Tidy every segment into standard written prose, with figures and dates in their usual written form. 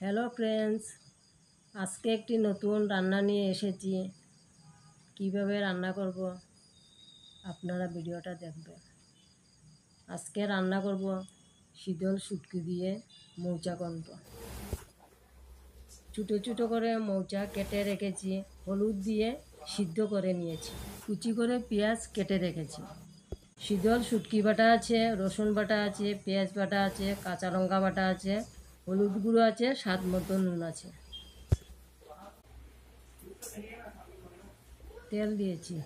Hello friends, আজকে একটি নতুন রান্না নিয়ে এসেছি। কিভাবে রান্না করব আপনারা ভিডিওটা দেখবেন। আজকে রান্না করব শীতল শুটকি দিয়ে মৌচা ঘন্ট। ছোটো ছোটো করে মৌচা কেটে রেখেছি, হলুদ দিয়ে সিদ্ধ করে নিয়েছি, কুচি করে পেঁয়াজ কেটে রেখেছি। শীতল শুটকি বাটা আছে, রসুন বাটা আছে, পেঁয়াজ বাটা আছে, কাঁচা লঙ্কা বাটা আছে, হলুদ গুঁড়ো আছে, স্বাদ মতো নুন আছে। তেল দিয়েছি।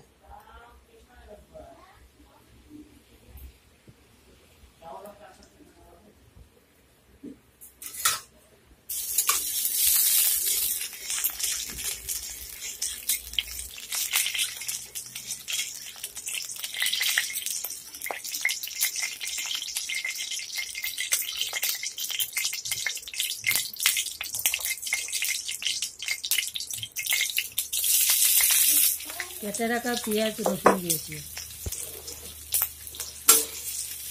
কেটে রাখা পেঁয়াজ রসুন দিয়েছি,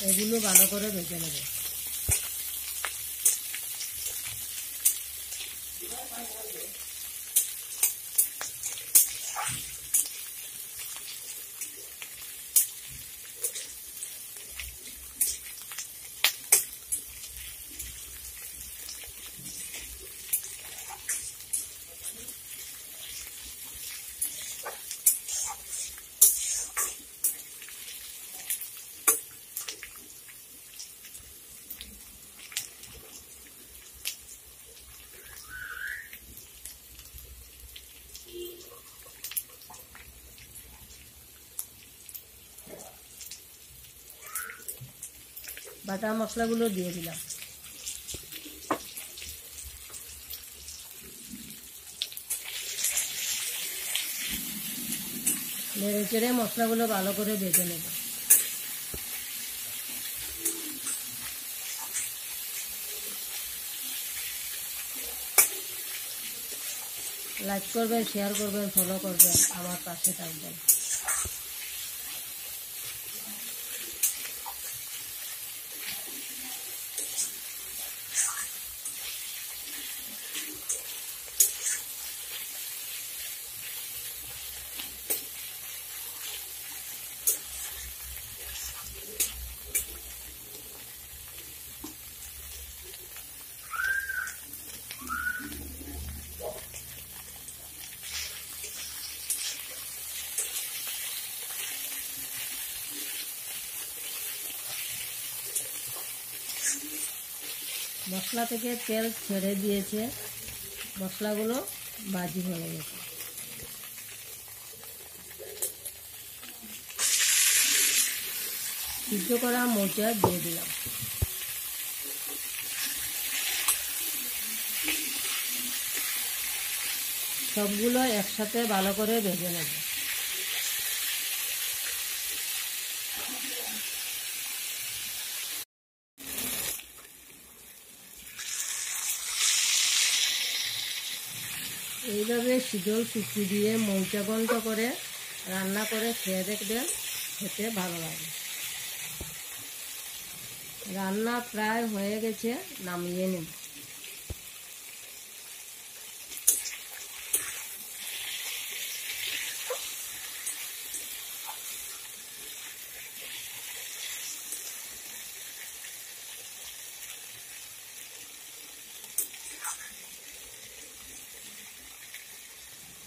এগুলো ভালো করে ভেজে নেব। বাটা মশলাগুলো দিয়ে দিলাম। নেড়ে চেড়ে মশলাগুলো ভালো করে ভেজে নেব। লাইক করবেন, শেয়ার করবেন, ফলো করবেন, আমার পাশে থাকবেন। মশলা থেকে তেল ছেড়ে দিয়েছে, মশলাগুলো ভাজি হয়ে গেছে। সিদ্ধ করা মৌচা দিয়ে দিলাম। সবগুলো একসাথে ভালো করে ভেজে নেব। এইভাবে শীতল শুটকি দিয়ে মৌচা ঘন্ট করে রান্না করে খেয়ে দেখবেন, খেতে ভালো লাগে। রান্না প্রায় হয়ে গেছে, নামিয়ে নেব।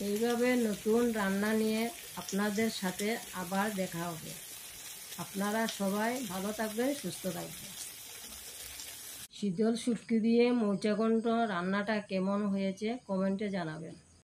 এইভাবে নতুন রান্না নিয়ে আপনাদের সাথে আবার দেখা হবে। আপনারা সবাই ভালো থাকবেন, সুস্থ থাকবেন। শীতল শুটকি দিয়ে মৌচা ঘন্ট রান্নাটা কেমন হয়েছে কমেন্টে জানাবেন।